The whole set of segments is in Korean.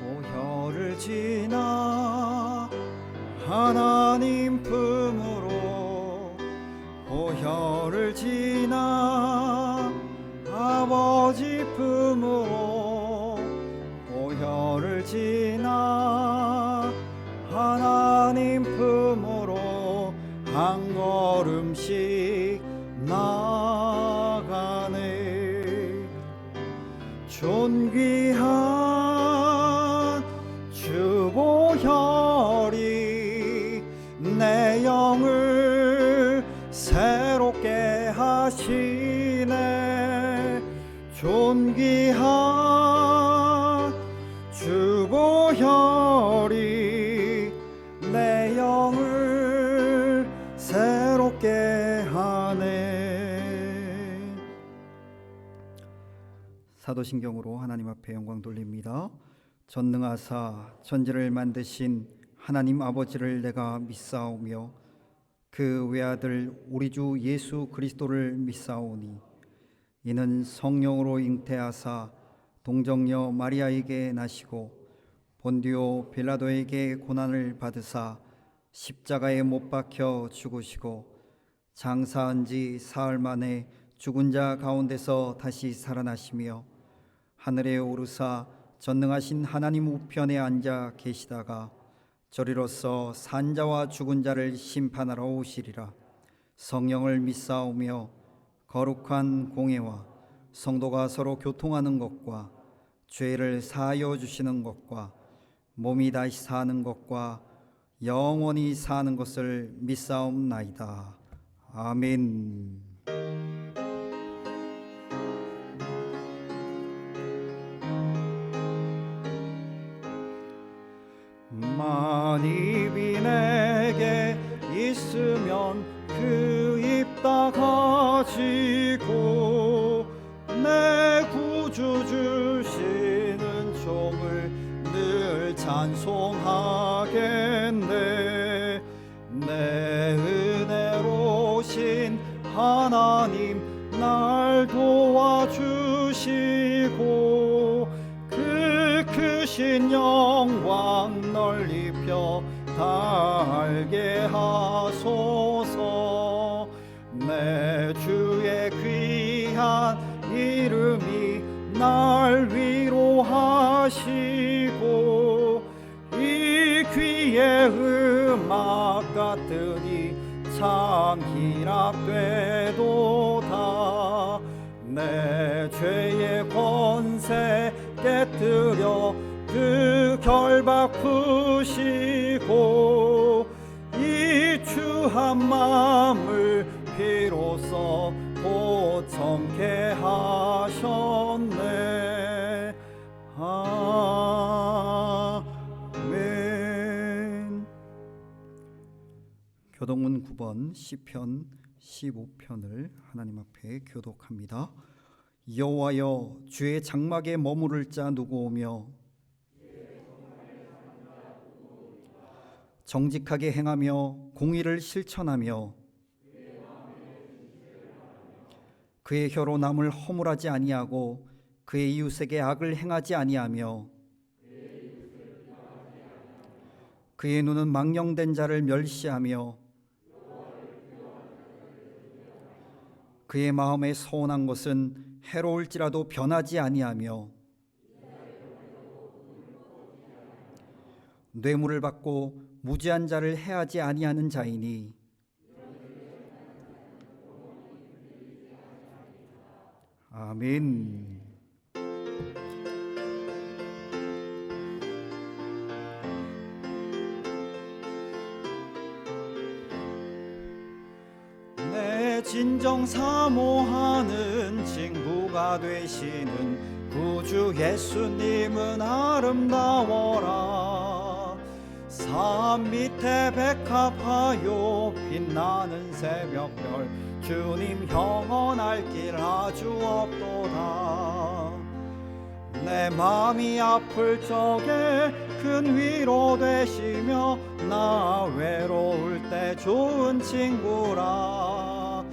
보혈을 지나 하나님 품으로 보혈을 지나 아버지 품으로 보혈을 지나 하나님 품으로 한 걸음씩 나가네. 존귀한 주 보혈이 내 영을 새롭게 하시네. 존귀한 주 보혈이 내 영을 새롭게 하네. 사도신경으로 하나님 앞에 영광 돌립니다. 전능하사 천지를 만드신 하나님 아버지를 내가 믿사오며 그 외아들 우리 주 예수 그리스도를 믿사오니 이는 성령으로 잉태하사 동정녀 마리아에게 나시고 본디오 빌라도에게 고난을 받으사 십자가에 못 박혀 죽으시고 장사한 지 사흘 만에 죽은 자 가운데서 다시 살아나시며 하늘에 오르사 전능하신 하나님 우편에 앉아 계시다가 저리로서 산자와 죽은 자를 심판하러 오시리라. 성령을 믿사오며 거룩한 공회와 성도가 서로 교통하는 것과 죄를 사하여 주시는 것과 몸이 다시 사는 것과 영원히 사는 것을 믿사옵나이다. 아멘. 만입이 내게 있으면 그 입 다 가지고 내 구주 주시는 종을 늘 찬송하겠네. 내 은혜로신 하나님 날 도와주시고 그 크신 영광 널리 펴 달게 하소서. 내 주의 귀한 이름이 날 위로하시고 이 귀의 음악 같으니 참 희락되도다. 내 죄의 권세 깨뜨려 그 결박 푸시고 이 추한 마음을 비로소 고청케 하셨네. 아멘. 교동문 9번 시편 15편을 하나님 앞에 교독합니다. 여호와여, 주의 장막에 머무를 자 누구오며 정직하게 행하며 공의를 실천하며 그의 혀로 남을 허물하지 아니하고 그의 이웃에게 악을 행하지 아니하며 그의 눈은 망령된 자를 멸시하며 그의 마음에 서운한 것은 해로울지라도 변하지 아니하며 뇌물을 받고 무지한 자를 해하지 아니하는 자이니 아멘. 내 진정 사모하는 친구가 되시는 구주 예수님은 아름다워라. 산 밑에 백합하여 빛나는 새벽별 주님 영원할 길 아주 없도다. 내 마음이 아플 적에 큰 위로 되시며 나 외로울 때 좋은 친구라.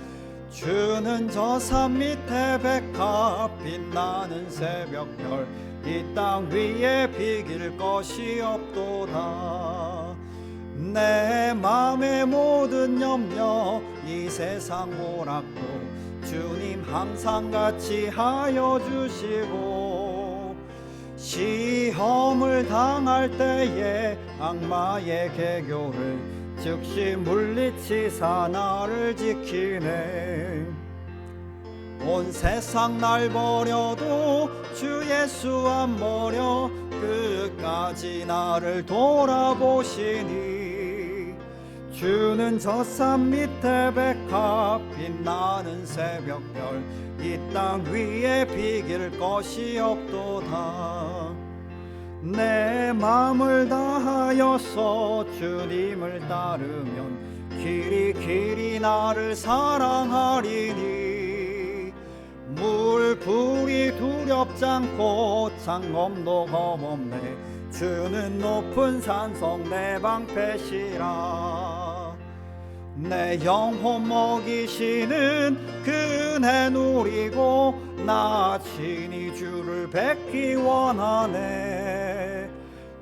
주는 저 산 밑에 백합 빛나는 새벽별 이 땅 위에 비길 것이 없도다. 내 맘의 모든 염려 이 세상 오락도 주님 항상 같이 하여 주시고, 시험을 당할 때에 악마의 계교를 즉시 물리치사 나를 지키네. 온 세상 날 버려도 주 예수 안 버려 끝까지 나를 돌아보시니, 주는 저 산 밑에 백합 빛나는 새벽별 이 땅 위에 비길 것이 없도다. 내 마음을 다하여서 주님을 따르면 길이 나를 사랑하리니, 물불이 두렵지 않고 창검도 겁없네. 주는 높은 산성 내 방패시라. 내 영혼 먹이시는 그 은혜 누리고 나 친히 주를 뵙기 원하네.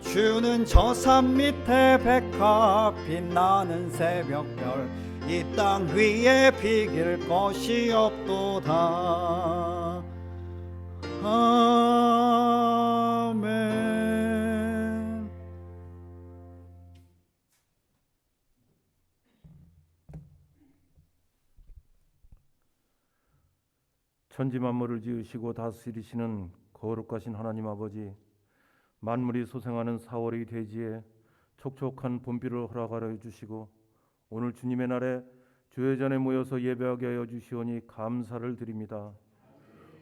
주는 저 산 밑에 백합 빛나는 새벽별 이 땅 위에 비길 것이 없도다. 아멘. 천지 만물을 지으시고 다스리시는 거룩하신 하나님 아버지, 만물이 소생하는 4월의 대지에 촉촉한 봄비를 허락하여 주시고 오늘 주님의 날에 주의 전에 모여서 예배하게 하여 주시오니 감사를 드립니다.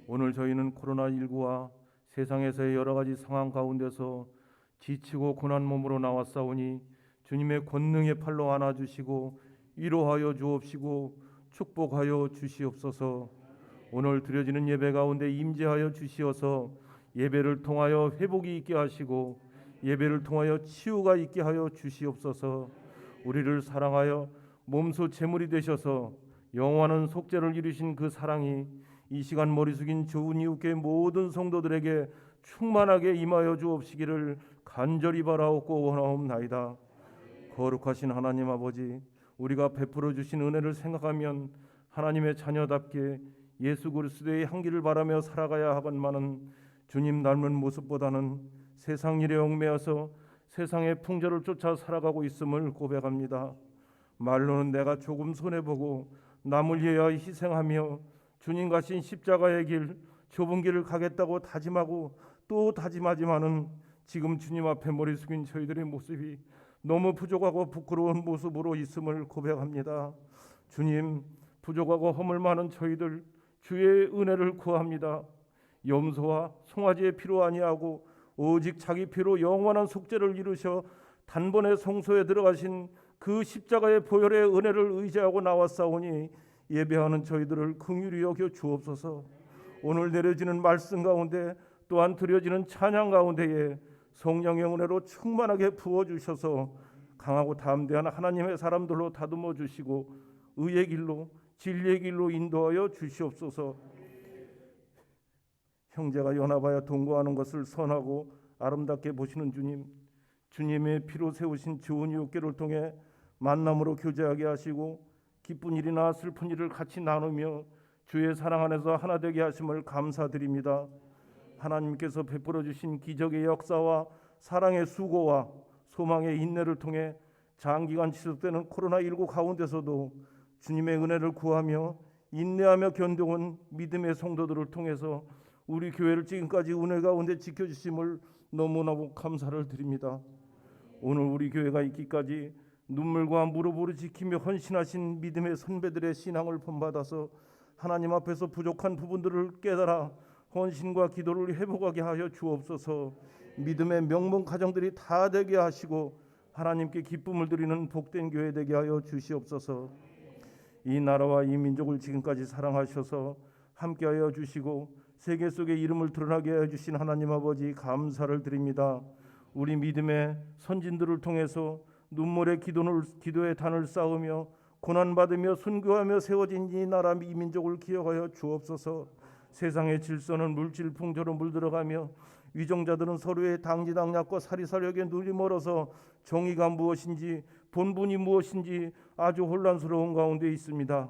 오늘 저희는 코로나19와 세상에서의 여러 가지 상황 가운데서 지치고 고난 몸으로 나왔사오니 주님의 권능의 팔로 안아주시고 위로하여 주옵시고 축복하여 주시옵소서. 오늘 드려지는 예배 가운데 임재하여 주시어서 예배를 통하여 회복이 있게 하시고 예배를 통하여 치유가 있게 하여 주시옵소서. 우리를 사랑하여 몸소 제물이 되셔서 영원한 속죄를 이루신 그 사랑이 이 시간 머리 숙인 좋은 이웃교회 모든 성도들에게 충만하게 임하여 주옵시기를 간절히 바라옵고 원하옵나이다. 거룩하신 하나님 아버지, 우리가 베풀어 주신 은혜를 생각하면 하나님의 자녀답게 예수 그리스도의 향기를 바라며 살아가야 하건만은 주님 닮은 모습보다는 세상 일에 얽매여서 세상의 풍조를 쫓아 살아가고 있음을 고백합니다. 말로는 내가 조금 손해보고 남을 위하여 희생하며 주님 가신 십자가의 길, 좁은 길을 가겠다고 다짐하고 또 다짐하지만은 지금 주님 앞에 머리 숙인 저희들의 모습이 너무 부족하고 부끄러운 모습으로 있음을 고백합니다. 주님, 부족하고 허물 많은 저희들 주의 은혜를 구합니다. 염소와 송아지의 피로 아니하고 오직 자기 피로 영원한 속죄를 이루셔 단번에 성소에 들어가신 그 십자가의 보혈의 은혜를 의지하고 나왔사오니 예배하는 저희들을 긍휼히 여겨 주옵소서. 오늘 내려지는 말씀 가운데 또한 드려지는 찬양 가운데에 성령의 은혜로 충만하게 부어주셔서 강하고 담대한 하나님의 사람들로 다듬어 주시고 의의 길로 진리의 길로 인도하여 주시옵소서. 형제가 연합하여 동거하는 것을 선하고 아름답게 보시는 주님, 주님의 피로 세우신 좋은 이웃교를 통해 만남으로 교제하게 하시고 기쁜 일이나 슬픈 일을 같이 나누며 주의 사랑 안에서 하나 되게 하심을 감사드립니다. 하나님께서 베풀어 주신 기적의 역사와 사랑의 수고와 소망의 인내를 통해 장기간 지속되는 코로나19 가운데서도 주님의 은혜를 구하며 인내하며 견뎌온 믿음의 성도들을 통해서 우리 교회를 지금까지 은혜 가운데 지켜주심을 너무너무 감사를 드립니다. 오늘 우리 교회가 있기까지 눈물과 무릎으로 지키며 헌신하신 믿음의 선배들의 신앙을 본받아서 하나님 앞에서 부족한 부분들을 깨달아 헌신과 기도를 회복하게 하여 주옵소서. 믿음의 명문 가정들이 다 되게 하시고 하나님께 기쁨을 드리는 복된 교회 되게 하여 주시옵소서. 이 나라와 이 민족을 지금까지 사랑하셔서 함께하여 주시고 세계 속에 이름을 드러나게 하여 주신 하나님 아버지 감사를 드립니다. 우리 믿음의 선진들을 통해서 눈물의 기도의 단을 쌓으며 고난받으며 순교하며 세워진 이 나라 이 민족을 기억하여 주옵소서. 세상의 질서는 물질 풍조로 물들어가며 위정자들은 서로의 당지당략과 사리사욕에 눈이 멀어서 정의가 무엇인지 본분이 무엇인지 아주 혼란스러운 가운데 있습니다.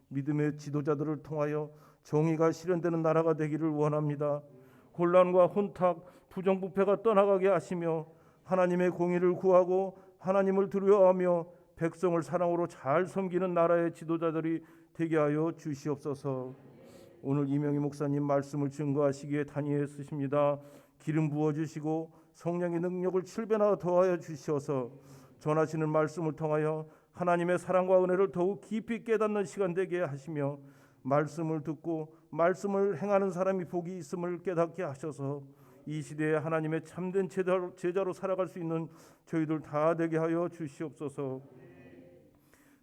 믿음의 지도자들을 통하여 정의가 실현되는 나라가 되기를 원합니다. 혼란과 혼탁, 부정부패가 떠나가게 하시며 하나님의 공의를 구하고 하나님을 두려워하며 백성을 사랑으로 잘 섬기는 나라의 지도자들이 되게 하여 주시옵소서. 오늘 이명희 목사님 말씀을 증거하시기에 단위에 쓰십니다. 기름 부어주시고 성령의 능력을 7배나 더하여 주시어서 전하시는 말씀을 통하여 하나님의 사랑과 은혜를 더욱 깊이 깨닫는 시간 되게 하시며 말씀을 듣고 말씀을 행하는 사람이 복이 있음을 깨닫게 하셔서 이 시대에 하나님의 참된 제자로 살아갈 수 있는 저희들 다 되게 하여 주시옵소서.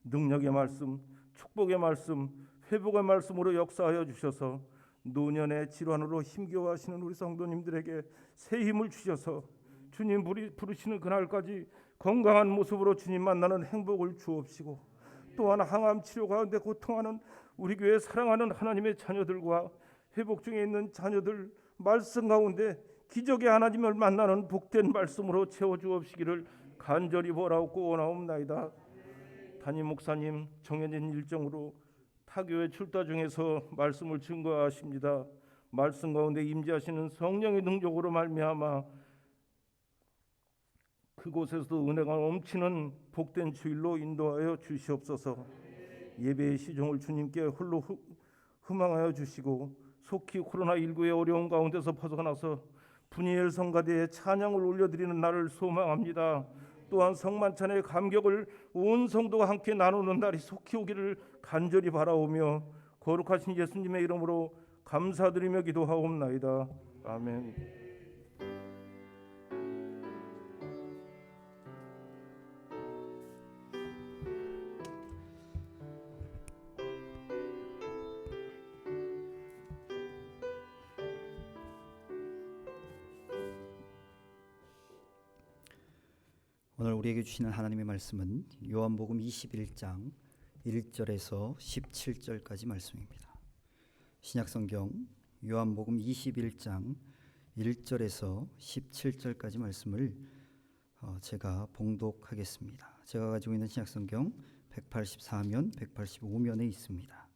능력의 말씀, 축복의 말씀, 회복의 말씀으로 역사하여 주셔서 노년의 질환으로 힘겨워하시는 우리 성도님들에게 새 힘을 주셔서 주님 부르시는 그날까지 건강한 모습으로 주님 만나는 행복을 주옵시고, 또한 항암 치료 가운데 고통하는 우리 교회 사랑하는 하나님의 자녀들과 회복 중에 있는 자녀들 말씀 가운데 기적의 하나님을 만나는 복된 말씀으로 채워주옵시기를 간절히 바라옵고 원하옵나이다. 담임 목사님 정해진 일정으로 타교회 출타 중에서 말씀을 증거하십니다. 말씀 가운데 임재하시는 성령의 능력으로 말미암아 그곳에서도 은혜가 넘치는 복된 주일로 인도하여 주시옵소서. 예배의 시종을 주님께 홀로 희망하여 주시고 속히 코로나19의 어려운 가운데서 벗어나서 분이엘 성가대에 찬양을 올려드리는 날을 소망합니다. 또한 성만찬의 감격을 온 성도가 함께 나누는 날이 속히 오기를 간절히 바라오며 거룩하신 예수님의 이름으로 감사드리며 기도하옵나이다. 아멘. 오늘 우리에게 주시는 하나님의 말씀은 요한복음 21장 1절에서 17절까지 말씀입니다. 신약성경 요한복음 21장 1절에서 17절까지 말씀을 제가 봉독하겠습니다. 제가 가지고 있는 신약성경 184면 185면에 있습니다.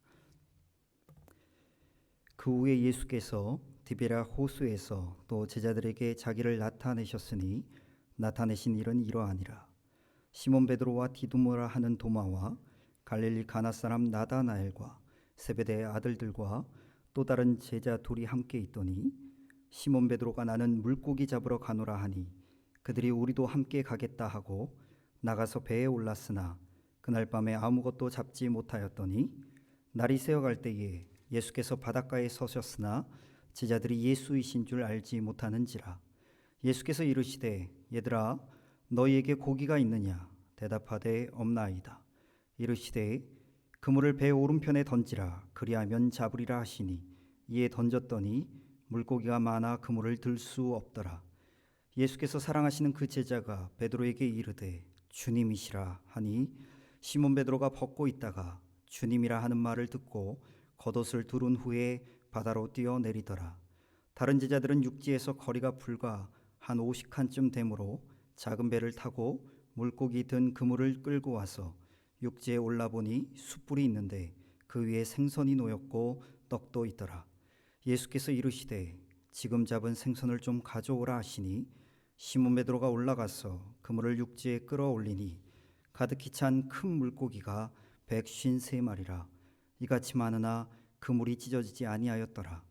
그 후에 예수께서 디베랴 호수에서 또 제자들에게 자기를 나타내셨으니 나타내신 일은 이러하니라. 시몬 베드로와 디두모라 하는 도마와 갈릴리 가나 사람 나다나엘과 세베대의 아들들과 또 다른 제자 둘이 함께 있더니 시몬 베드로가 나는 물고기 잡으러 가노라 하니 그들이 우리도 함께 가겠다 하고 나가서 배에 올랐으나 그날 밤에 아무것도 잡지 못하였더니 날이 새어갈 때에 예수께서 바닷가에 서셨으나 제자들이 예수이신 줄 알지 못하는지라. 예수께서 이르시되 얘들아 너희에게 고기가 있느냐? 대답하되 없나이다. 이르시되 그물을 배 오른편에 던지라. 그리하면 잡으리라 하시니 이에 던졌더니 물고기가 많아 그물을 들 수 없더라. 예수께서 사랑하시는 그 제자가 베드로에게 이르되 주님이시라 하니 시몬 베드로가 벗고 있다가 주님이라 하는 말을 듣고 겉옷을 두른 후에 바다로 뛰어내리더라. 다른 제자들은 육지에서 거리가 불과 한 50칸쯤 되므로 작은 배를 타고 물고기 든 그물을 끌고 와서 육지에 올라보니 숯불이 있는데 그 위에 생선이 놓였고 떡도 있더라. 예수께서 이르시되 지금 잡은 생선을 좀 가져오라 하시니 시몬 베드로가 올라가서 그물을 육지에 끌어올리니 가득히 찬 큰 물고기가 153마리라. 이같이 많으나 그물이 찢어지지 아니하였더라.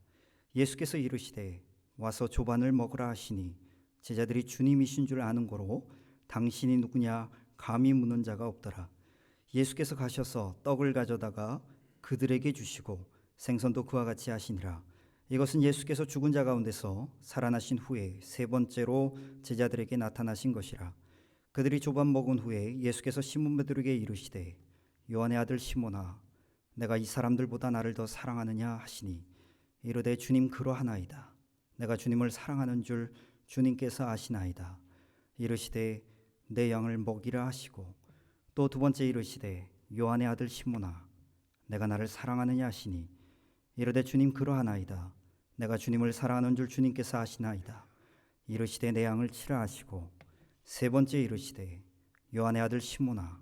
예수께서 이르시되 와서 조반을 먹으라 하시니 제자들이 주님이신 줄 아는 고로 당신이 누구냐 감히 묻는 자가 없더라. 예수께서 가셔서 떡을 가져다가 그들에게 주시고 생선도 그와 같이 하시니라. 이것은 예수께서 죽은 자 가운데서 살아나신 후에 세 번째로 제자들에게 나타나신 것이라. 그들이 조반 먹은 후에 예수께서 시몬 베드로에게 이르시되 요한의 아들 시몬아 내가 이 사람들보다 나를 더 사랑하느냐 하시니 이르되 주님 그러하나이다. 내가 주님을 사랑하는 줄 주님께서 아시나이다. 이르시되 내 양을 먹이라 하시고 또 두 번째 이르시되 요한의 아들 시몬아 내가 나를 사랑하느냐 하시니 이르되 주님 그러하나이다. 내가 주님을 사랑하는 줄 주님께서 아시나이다. 이르시되 내 양을 치라 하시고 세 번째 이르시되 요한의 아들 시몬아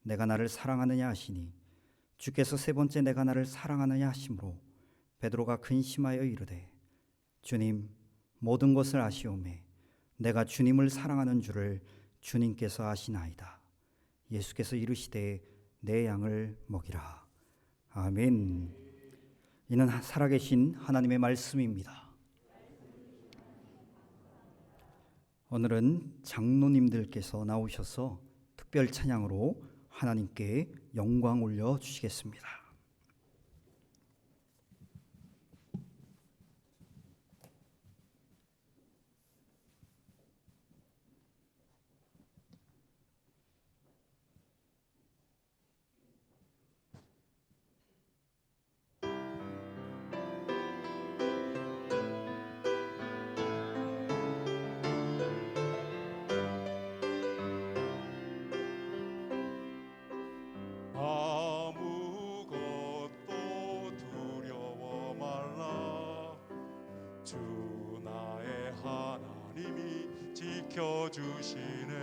내가 나를 사랑하느냐 하시니 주께서 세 번째 내가 나를 사랑하느냐 하심으로 베드로가 근심하여 이르되 주님 모든 것을 아시오매 내가 주님을 사랑하는 줄을 주님께서 아시나이다. 예수께서 이르시되 내 양을 먹이라. 아멘. 이는 살아계신 하나님의 말씀입니다. 오늘은 장로님들께서 나오셔서 특별 찬양으로 하나님께 영광 올려 주시겠습니다. 지켜주시네.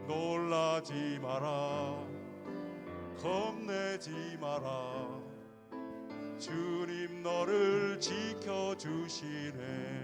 놀라지 마라, 겁내지 마라. 주님 너를 지켜주시네.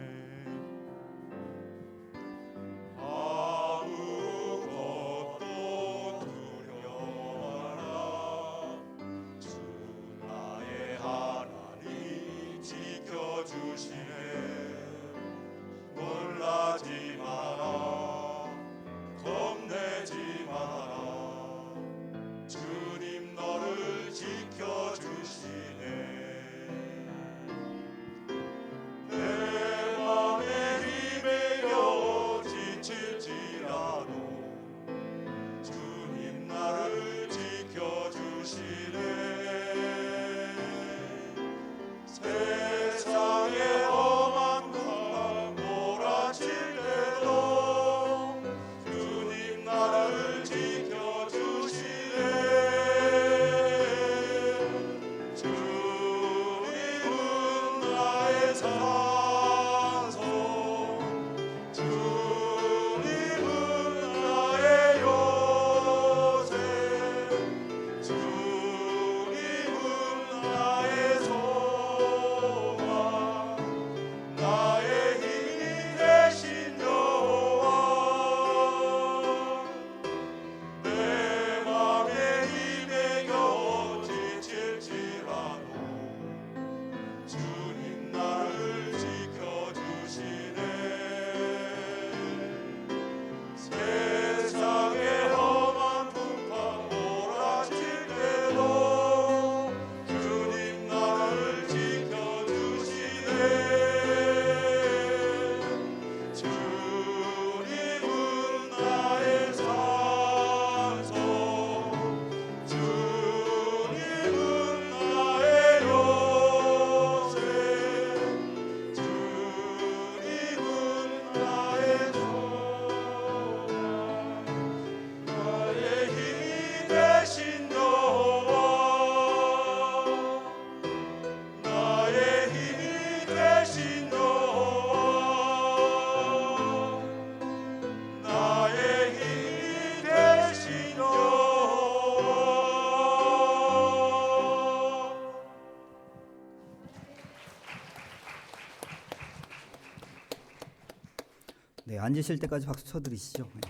네, 앉으실 때까지 박수 쳐드리시죠. 네.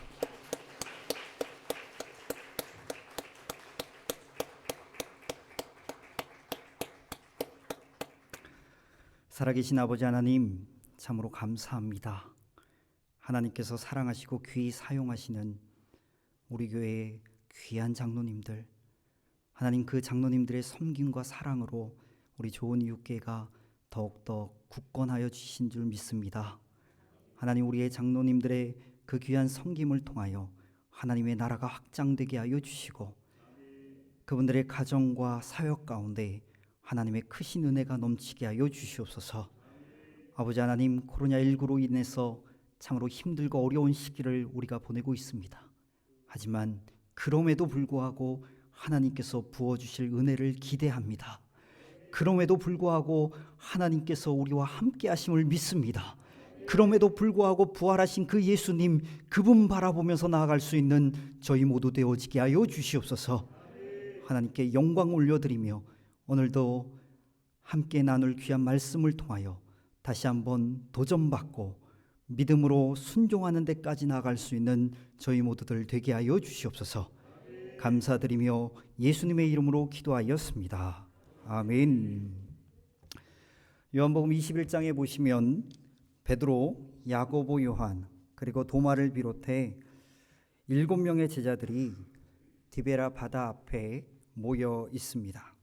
살아계신 아버지 하나님, 참으로 감사합니다. 하나님께서 사랑하시고 귀히 사용하시는 우리 교회의 귀한 장로님들, 하나님 그 장로님들의 섬김과 사랑으로 우리 좋은 이웃교회가 더욱더 굳건하여 주신 줄 믿습니다. 하나님, 우리의 장로님들의 그 귀한 섬김을 통하여 하나님의 나라가 확장되게 하여 주시고 그분들의 가정과 사역 가운데 하나님의 크신 은혜가 넘치게 하여 주시옵소서. 아버지 하나님, 코로나19로 인해서 참으로 힘들고 어려운 시기를 우리가 보내고 있습니다. 하지만 그럼에도 불구하고 하나님께서 부어주실 은혜를 기대합니다. 그럼에도 불구하고 하나님께서 우리와 함께 하심을 믿습니다. 그럼에도 불구하고 부활하신 그 예수님, 그분 바라보면서 나아갈 수 있는 저희 모두 되어지게 하여 주시옵소서. 하나님께 영광 올려드리며 오늘도 함께 나눌 귀한 말씀을 통하여 다시 한번 도전받고 믿음으로 순종하는 데까지 나아갈 수 있는 저희 모두들 되게 하여 주시옵소서. 감사드리며 예수님의 이름으로 기도하였습니다. 아멘. 요한복음 21장에 보시면 베드로, 야고보, 요한 그리고 도마를 비롯해 7명의 제자들이 디베라 바다 앞에 모여 있습니다.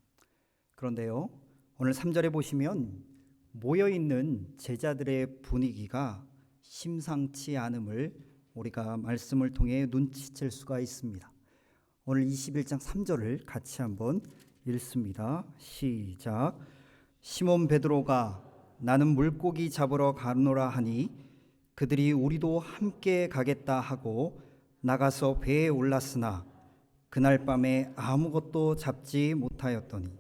그런데요, 오늘 3절에 보시면 모여 있는 제자들의 분위기가 심상치 않음을 우리가 말씀을 통해 눈치챌 수가 있습니다. 오늘 21장 3절을 같이 한번 읽습니다. 시작. 시몬 베드로가 나는 물고기 잡으러 가노라 하니 그들이 우리도 함께 가겠다 하고 나가서 배에 올랐으나 그날 밤에 아무것도 잡지 못하였더니.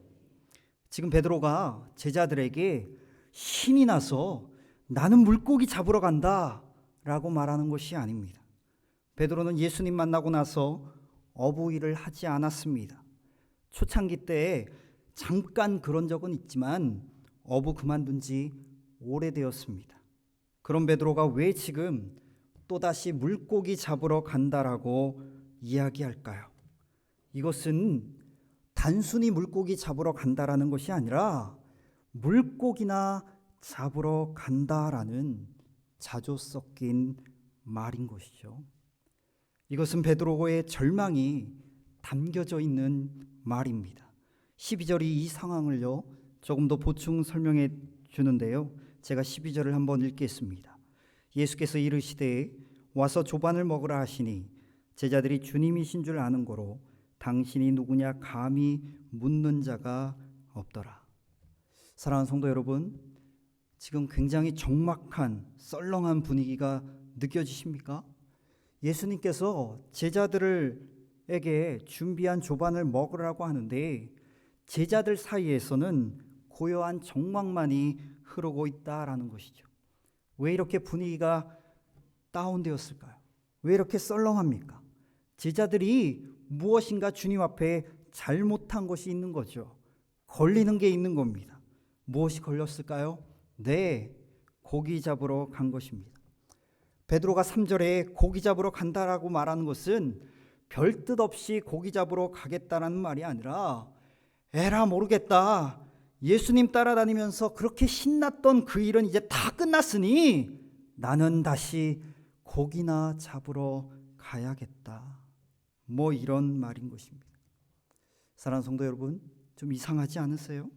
지금 베드로가 제자들에게 신이 나서 나는 물고기 잡으러 간다 라고 말하는 것이 아닙니다. 베드로는 예수님 만나고 나서 어부 일을 하지 않았습니다. 초창기 때에 잠깐 그런 적은 있지만 어부 그만둔 지 오래되었습니다. 그럼 베드로가 왜 지금 또다시 물고기 잡으러 간다라고 이야기할까요? 이것은 단순히 물고기 잡으러 간다라는 것이 아니라 물고기나 잡으러 간다라는 자조 섞인 말인 것이죠. 이것은 베드로의 절망이 담겨져 있는 말입니다. 12절이 이 상황을요 조금 더 보충 설명해 주는데요, 제가 12절을 한번 읽겠습니다. 예수께서 이르시되 와서 조반을 먹으라 하시니 제자들이 주님이신 줄 아는 고로 당신이 누구냐 감히 묻는 자가 없더라. 사랑하는 성도 여러분, 지금 굉장히 적막한 썰렁한 분위기가 느껴지십니까? 예수님께서 제자들에게 준비한 조반을 먹으라고 하는데 제자들 사이에서는 고요한 적막만이 흐르고 있다라는 것이죠. 왜 이렇게 분위기가 다운되었을까요? 왜 이렇게 썰렁합니까? 제자들이 무엇인가 주님 앞에 잘못한 것이 있는 거죠. 걸리는 게 있는 겁니다. 무엇이 걸렸을까요? 네, 고기 잡으러 간 것입니다. 베드로가 3절에 고기 잡으러 간다라고 말하는 것은 별 뜻 없이 고기 잡으러 가겠다라는 말이 아니라 에라 모르겠다, 예수님 따라다니면서 그렇게 신났던 그 일은 이제 다 끝났으니 나는 다시 고기나 잡으러 가야겠다, 뭐 이런 말인 것입니다. 사랑하는 성도 여러분, 좀 이상하지 않으세요?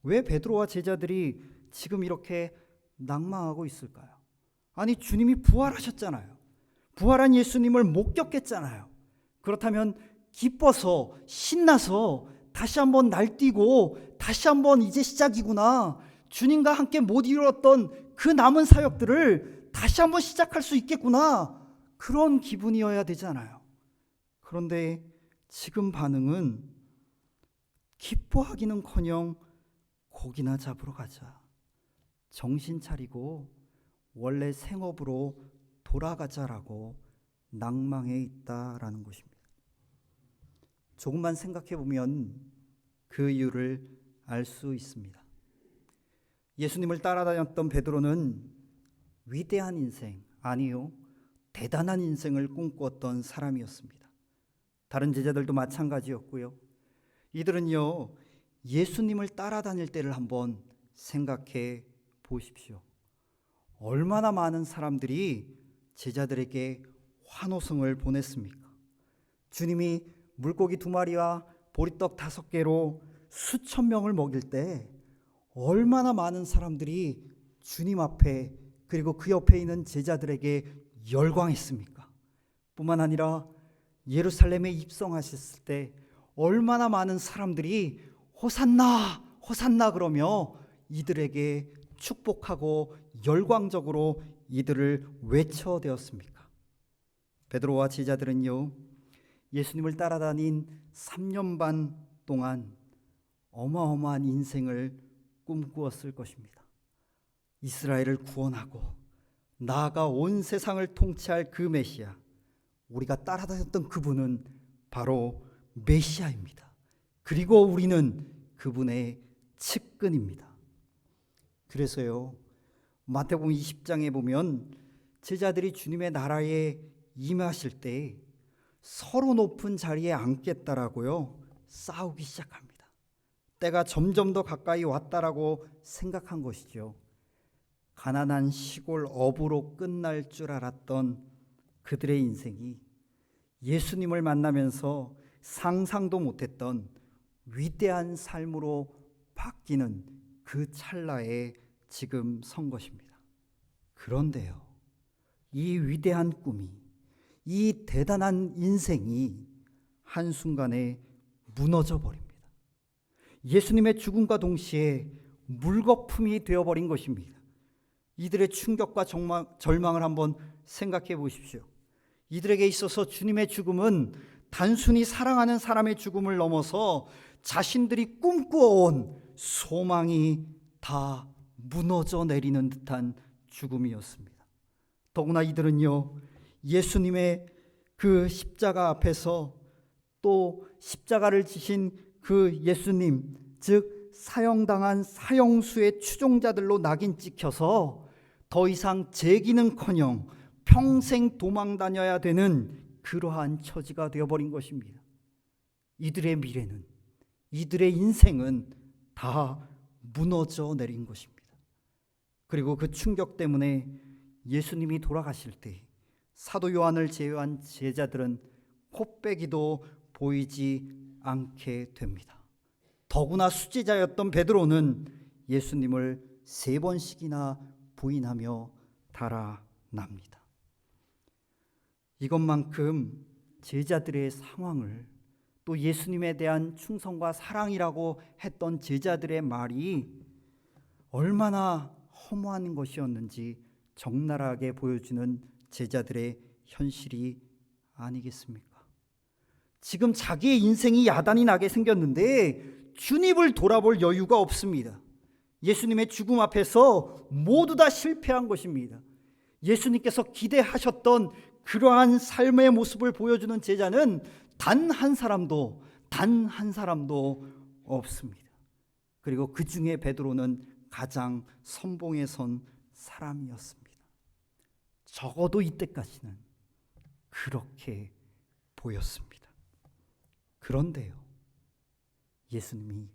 왜 베드로와 제자들이 지금 이렇게 낭망하고 있을까요? 아니, 주님이 부활하셨잖아요. 부활한 예수님을 목격했잖아요. 그렇다면 기뻐서 신나서 다시 한번 날뛰고 다시 한번 이제 시작이구나, 주님과 함께 못 이루었던 그 남은 사역들을 다시 한번 시작할 수 있겠구나, 그런 기분이어야 되잖아요. 그런데 지금 반응은 기뻐하기는커녕 고기나 잡으러 가자, 정신 차리고 원래 생업으로 돌아가자라고 낭망해 있다라는 것입니다. 조금만 생각해 보면 그 이유를 알 수 있습니다. 예수님을 따라다녔던 베드로는 위대한 인생, 아니요, 대단한 인생을 꿈꾸었던 사람이었습니다. 다른 제자들도 마찬가지였고요. 이들은요, 예수님을 따라다닐 때를 한번 생각해 보십시오. 얼마나 많은 사람들이 제자들에게 환호성을 보냈습니까? 주님이 물고기 2마리와 보리떡 5개로 수천 명을 먹일 때 얼마나 많은 사람들이 주님 앞에 그리고 그 옆에 있는 제자들에게 열광했습니까? 뿐만 아니라 예루살렘에 입성하셨을 때 얼마나 많은 사람들이 호산나 호산나 그러며 이들에게 축복하고 열광적으로 이들을 외쳐대었습니까? 베드로와 제자들은요, 예수님을 따라다닌 3년 반 동안 어마어마한 인생을 꿈꾸었을 것입니다. 이스라엘을 구원하고 나아가 온 세상을 통치할 그 메시아, 우리가 따라다녔던 그분은 바로 메시아입니다. 그리고 우리는 그분의 측근입니다. 그래서요, 마태복음 20장에 보면 제자들이 주님의 나라에 임하실 때 서로 높은 자리에 앉겠다라고요 싸우기 시작합니다. 때가 점점 더 가까이 왔다라고 생각한 것이죠. 가난한 시골 어부로 끝날 줄 알았던 그들의 인생이 예수님을 만나면서 상상도 못했던 위대한 삶으로 바뀌는 그 찰나에 지금 선 것입니다. 그런데요, 이 위대한 꿈이, 이 대단한 인생이 한순간에 무너져 버립니다. 예수님의 죽음과 동시에 물거품이 되어버린 것입니다. 이들의 충격과 절망을 한번 생각해 보십시오. 이들에게 있어서 주님의 죽음은 단순히 사랑하는 사람의 죽음을 넘어서 자신들이 꿈꾸어온 소망이 다 무너져 내리는 듯한 죽음이었습니다. 더구나 이들은요, 예수님의 그 십자가 앞에서 또 십자가를 지신 그 예수님, 즉 사형당한 사형수의 추종자들로 낙인 찍혀서 더 이상 재기는커녕 평생 도망 다녀야 되는 그러한 처지가 되어버린 것입니다. 이들의 미래는, 이들의 인생은 다 무너져 내린 것입니다. 그리고 그 충격 때문에 예수님이 돌아가실 때 사도 요한을 제외한 제자들은 코빼기도 보이지 않게 됩니다. 더구나 수제자였던 베드로는 예수님을 3번씩이나 부인하며 달아납니다. 이것만큼 제자들의 상황을, 또 예수님에 대한 충성과 사랑이라고 했던 제자들의 말이 얼마나 허무한 것이었는지 적나라하게 보여주는 제자들의 현실이 아니겠습니까? 지금 자기의 인생이 야단이 나게 생겼는데 주님을 돌아볼 여유가 없습니다. 예수님의 죽음 앞에서 모두 다 실패한 것입니다. 예수님께서 기대하셨던 그러한 삶의 모습을 보여주는 제자는 단 한 사람도 없습니다. 그리고 그 중에 베드로는 가장 선봉에 선 사람이었습니다. 적어도 이때까지는 그렇게 보였습니다. 그런데요, 예수님이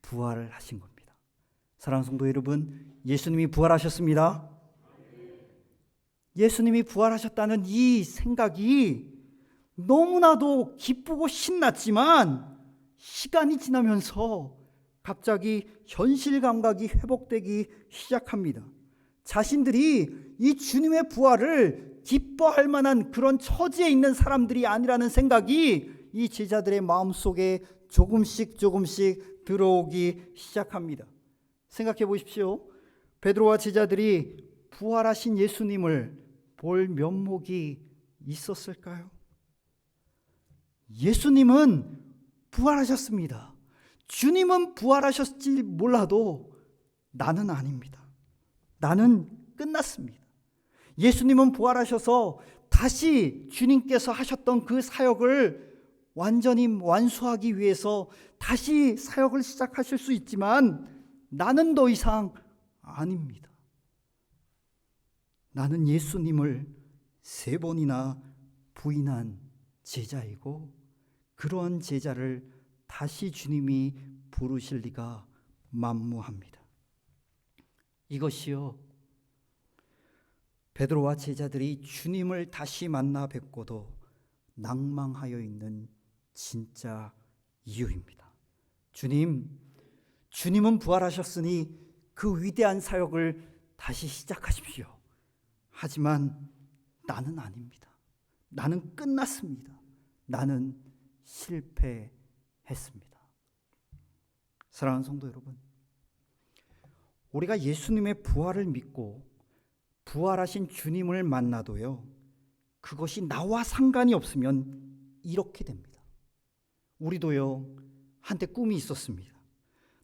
부활을 하신 겁니다. 사랑하는 성도 여러분, 예수님이 부활하셨습니다. 예수님이 부활하셨다는 이 생각이 너무나도 기쁘고 신났지만 시간이 지나면서 갑자기 현실 감각이 회복되기 시작합니다. 자신들이 이 주님의 부활을 기뻐할 만한 그런 처지에 있는 사람들이 아니라는 생각이 이 제자들의 마음속에 조금씩 들어오기 시작합니다. 생각해 보십시오. 베드로와 제자들이 부활하신 예수님을 볼 면목이 있었을까요? 예수님은 부활하셨습니다. 주님은 부활하셨지 몰라도 나는 아닙니다. 나는 끝났습니다. 예수님은 부활하셔서 다시 주님께서 하셨던 그 사역을 완전히 완수하기 위해서 다시 사역을 시작하실 수 있지만 나는 더 이상 아닙니다. 나는 예수님을 3번이나 부인한 제자이고 그런 제자를 다시 주님이 부르실 리가 만무합니다. 이것이요, 베드로와 제자들이 주님을 다시 만나 뵙고도 낭망하여 있는 진짜 이유입니다. 주님은 부활하셨으니 그 위대한 사역을 다시 시작하십시오. 하지만 나는 아닙니다. 나는 끝났습니다. 나는 실패했습니다. 사랑하는 성도 여러분, 우리가 예수님의 부활을 믿고 부활하신 주님을 만나도요, 그것이 나와 상관이 없으면 이렇게 됩니다. 우리도요, 한때 꿈이 있었습니다.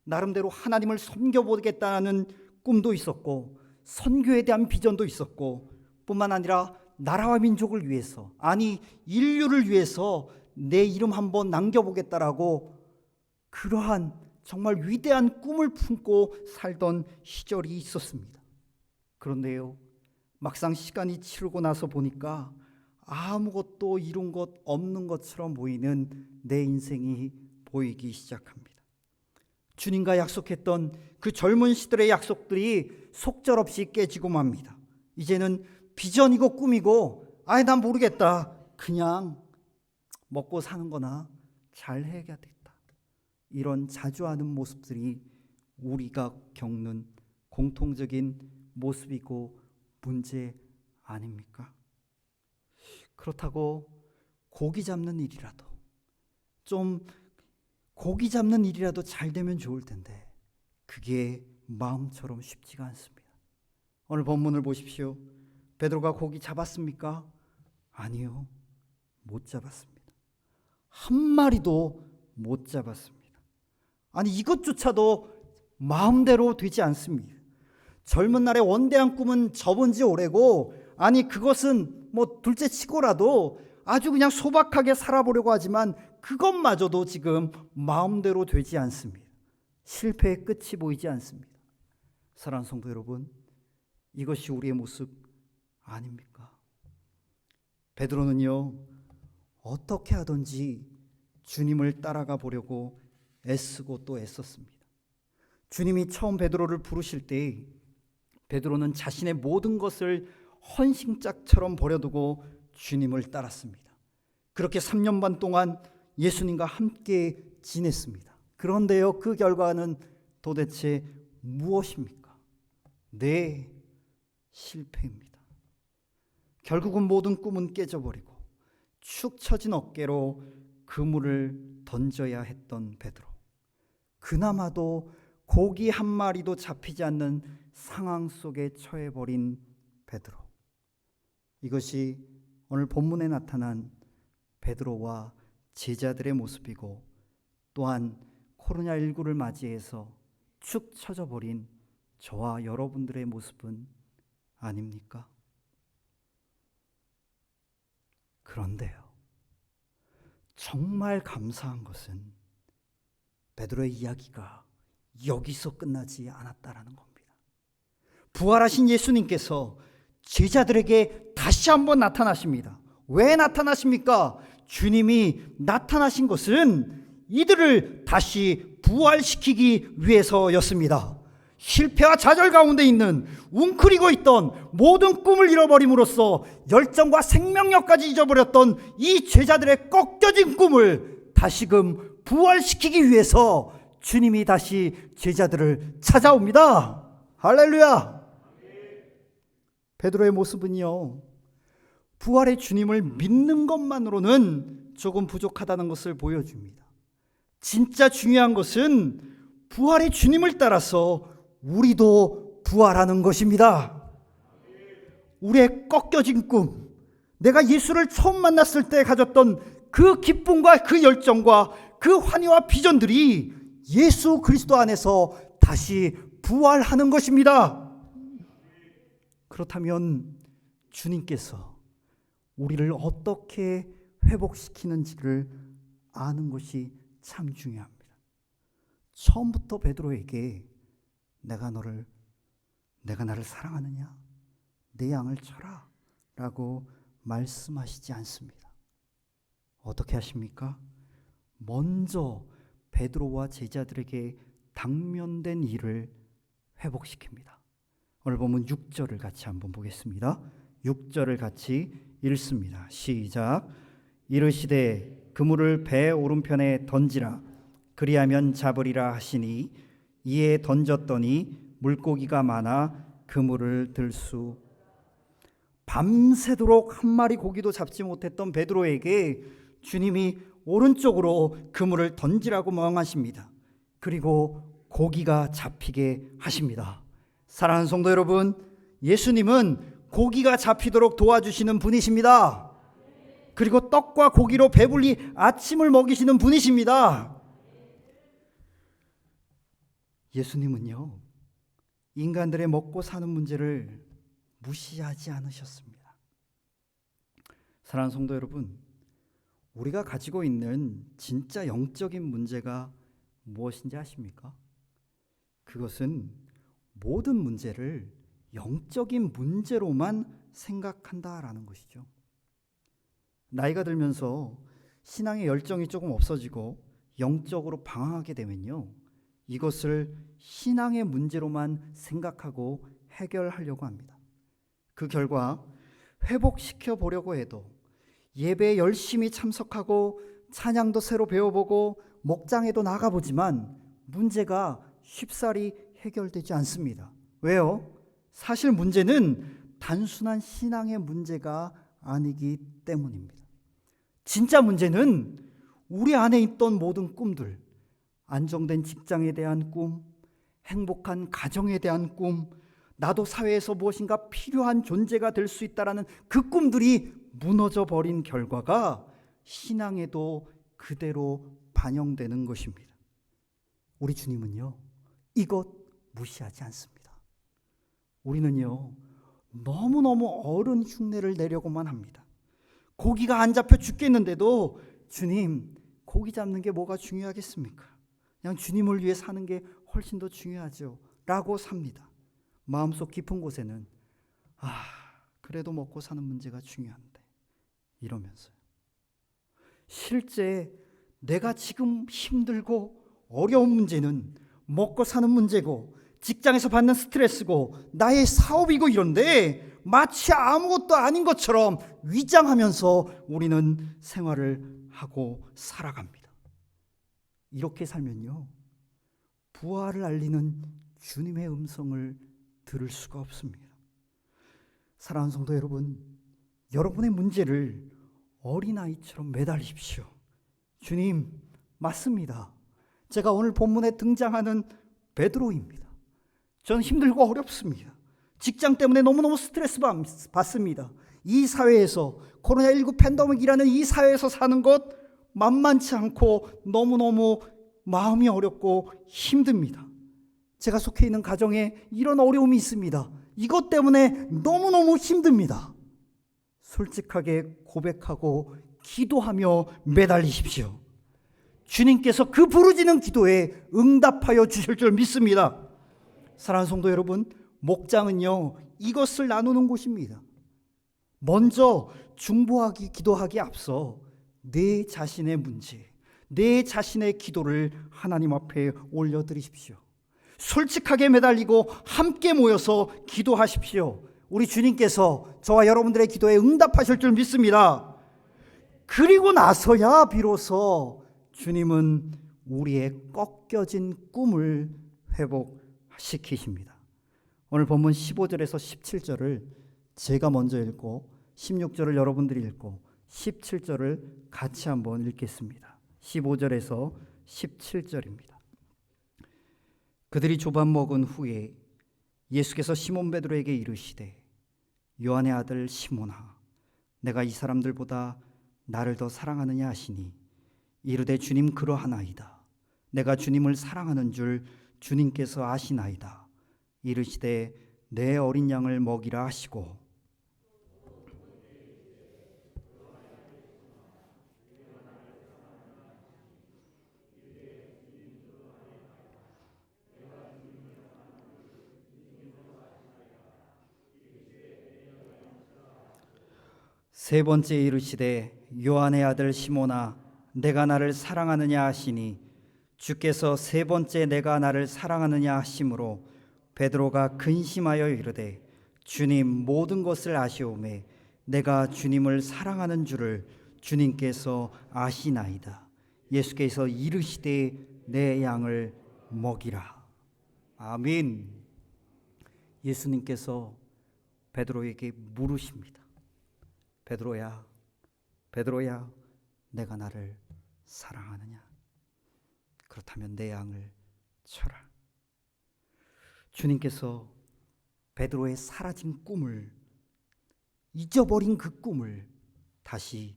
나름대로 하나님을 섬겨보겠다는 꿈도 있었고 선교에 대한 비전도 있었고, 뿐만 아니라 나라와 민족을 위해서, 아니 인류를 위해서 내 이름 한번 남겨보겠다라고 그러한 정말 위대한 꿈을 품고 살던 시절이 있었습니다. 그런데요, 막상 시간이 치르고 나서 보니까 아무것도 이룬 것 없는 것처럼 보이는 내 인생이 보이기 시작합니다. 주님과 약속했던 그 젊은 시절의 약속들이 속절없이 깨지고 맙니다. 이제는 비전이고 꿈이고, 난 모르겠다, 그냥 먹고 사는 거나 잘 해야겠다, 이런 자주 하는 모습들이 우리가 겪는 공통적인 모습이고 문제 아닙니까? 그렇다고 고기 잡는 일이라도, 좀 고기 잡는 일이라도 잘 되면 좋을 텐데 그게 마음처럼 쉽지가 않습니다. 오늘 본문을 보십시오. 베드로가 고기 잡았습니까? 아니요, 못 잡았습니다. 한 마리도 못 잡았습니다. 아니, 이것조차도 마음대로 되지 않습니다. 젊은 날의 원대한 꿈은 접은 지 오래고, 아니 그것은 둘째 치고라도 아주 그냥 소박하게 살아보려고 하지만 그것마저도 지금 마음대로 되지 않습니다. 실패의 끝이 보이지 않습니다. 사랑하는 성도 여러분, 이것이 우리의 모습 아닙니까? 베드로는요, 어떻게 하든지 주님을 따라가 보려고 애쓰고 또 애썼습니다. 주님이 처음 베드로를 부르실 때 베드로는 자신의 모든 것을 헌신짝처럼 버려두고 주님을 따랐습니다. 그렇게 3년 반 동안 예수님과 함께 지냈습니다. 그런데요, 그 결과는 도대체 무엇입니까? 네, 실패입니다. 결국은 모든 꿈은 깨져버리고 축 처진 어깨로 그물을 던져야 했던 베드로. 그나마도 고기 한 마리도 잡히지 않는 상황 속에 처해버린 베드로. 이것이 오늘 본문에 나타난 베드로와 제자들의 모습이고, 또한 코로나19를 맞이해서 축 처져버린 저와 여러분들의 모습은 아닙니까? 그런데요, 정말 감사한 것은 베드로의 이야기가 여기서 끝나지 않았다라는 겁니다. 부활하신 예수님께서 제자들에게 다시 한번 나타나십니다. 왜 나타나십니까? 주님이 나타나신 것은 이들을 다시 부활시키기 위해서였습니다. 실패와 좌절 가운데 있는, 웅크리고 있던, 모든 꿈을 잃어버림으로써 열정과 생명력까지 잊어버렸던 이 제자들의 꺾여진 꿈을 다시금 부활시키기 위해서 주님이 다시 제자들을 찾아옵니다. 할렐루야! 베드로의 모습은요, 부활의 주님을 믿는 것만으로는 조금 부족하다는 것을 보여줍니다. 진짜 중요한 것은 부활의 주님을 따라서 우리도 부활하는 것입니다. 우리의 꺾여진 꿈, 내가 예수를 처음 만났을 때 가졌던 그 기쁨과 그 열정과 그 환희와 비전들이 예수 그리스도 안에서 다시 부활하는 것입니다. 그렇다면 주님께서 우리를 어떻게 회복시키는지를 아는 것이 참 중요합니다. 처음부터 베드로에게 내가 나를 사랑하느냐? 내 양을 쳐라 라고 말씀하시지 않습니다. 어떻게 하십니까? 먼저 베드로와 제자들에게 당면된 일을 회복시킵니다. 오늘 보면 6절을 같이 한번 보겠습니다. 6절을 같이 읽습니다. 시작. 이르시되 그물을 배 오른편에 던지라. 그리하면 잡으리라 하시니 이에 던졌더니 물고기가 많아 그물을 들 수. 밤새도록 한 마리 고기도 잡지 못했던 베드로에게 주님이 오른쪽으로 그물을 던지라고 명하십니다. 그리고 고기가 잡히게 하십니다. 사랑하는 성도 여러분, 예수님은 고기가 잡히도록 도와주시는 분이십니다. 그리고 떡과 고기로 배불리 아침을 먹이시는 분이십니다. 예수님은요, 인간들의 먹고 사는 문제를 무시하지 않으셨습니다. 사랑하는 성도 여러분, 우리가 가지고 있는 진짜 영적인 문제가 무엇인지 아십니까? 그것은 모든 문제를 영적인 문제로만 생각한다라는 것이죠. 나이가 들면서 신앙의 열정이 조금 없어지고 영적으로 방황하게 되면요, 이것을 신앙의 문제로만 생각하고 해결하려고 합니다. 그 결과 회복시켜 보려고 해도 예배에 열심히 참석하고 찬양도 새로 배워보고 목장에도 나가보지만 문제가 쉽사리 해결되지 않습니다. 왜요? 사실 문제는 단순한 신앙의 문제가 아니기 때문입니다. 진짜 문제는 우리 안에 있던 모든 꿈들, 안정된 직장에 대한 꿈, 행복한 가정에 대한 꿈, 나도 사회에서 무엇인가 필요한 존재가 될 수 있다라는 그 꿈들이 무너져 버린 결과가 신앙에도 그대로 반영되는 것입니다. 우리 주님은요, 이것 무시하지 않습니다. 우리는요, 너무너무 어른 흉내를 내려고만 합니다. 고기가 안 잡혀 죽겠는데도 주님, 고기 잡는 게 뭐가 중요하겠습니까? 그냥 주님을 위해 사는 게 훨씬 더 중요하죠 라고 삽니다. 마음속 깊은 곳에는 그래도 먹고 사는 문제가 중요한데 이러면서요. 실제 내가 지금 힘들고 어려운 문제는 먹고 사는 문제고 직장에서 받는 스트레스고 나의 사업이고 이런데 마치 아무것도 아닌 것처럼 위장하면서 우리는 생활을 하고 살아갑니다. 이렇게 살면요, 부활을 알리는 주님의 음성을 들을 수가 없습니다. 사랑하는 성도 여러분, 여러분의 문제를 어린아이처럼 매달리십시오. 주님, 맞습니다. 제가 오늘 본문에 등장하는 베드로입니다. 저는 힘들고 어렵습니다. 직장 때문에 너무너무 스트레스 받습니다. 이 사회에서, 코로나19 팬데믹이라는 이 사회에서 사는 것 만만치 않고 너무너무 마음이 어렵고 힘듭니다. 제가 속해 있는 가정에 이런 어려움이 있습니다. 이것 때문에 너무너무 힘듭니다. 솔직하게 고백하고 기도하며 매달리십시오. 주님께서 그 부르짖는 기도에 응답하여 주실 줄 믿습니다. 사랑하는 성도 여러분, 목장은요, 이것을 나누는 곳입니다. 먼저 중보하기, 기도하기 앞서 내 자신의 문제, 내 자신의 기도를 하나님 앞에 올려드리십시오. 솔직하게 매달리고 함께 모여서 기도하십시오. 우리 주님께서 저와 여러분들의 기도에 응답하실 줄 믿습니다. 그리고 나서야 비로소 주님은 우리의 꺾여진 꿈을 회복시키십니다. 오늘 본문 15절에서 17절을 제가 먼저 읽고 16절을 여러분들이 읽고 17절을 같이 한번 읽겠습니다. 15절에서 17절입니다. 그들이 조반 먹은 후에 예수께서 시몬 베드로에게 이르시되 요한의 아들 시몬아, 내가 이 사람들보다 나를 더 사랑하느냐 하시니 이르되 주님 그러하나이다. 내가 주님을 사랑하는 줄 주님께서 아시나이다. 이르시되 내 어린 양을 먹이라 하시고 세 번째 이르시되 요한의 아들 시몬아, 내가 나를 사랑하느냐 하시니 주께서 세 번째 내가 나를 사랑하느냐 하심으로 베드로가 근심하여 이르되 주님 모든 것을 아시오매 내가 주님을 사랑하는 줄을 주님께서 아시나이다. 예수께서 이르시되 내 양을 먹이라. 아멘. 예수님께서 베드로에게 물으십니다. 베드로야, 베드로야, 내가 나를 사랑하느냐? 그렇다면 내 양을 쳐라. 주님께서 베드로의 사라진 꿈을, 잊어버린 그 꿈을 다시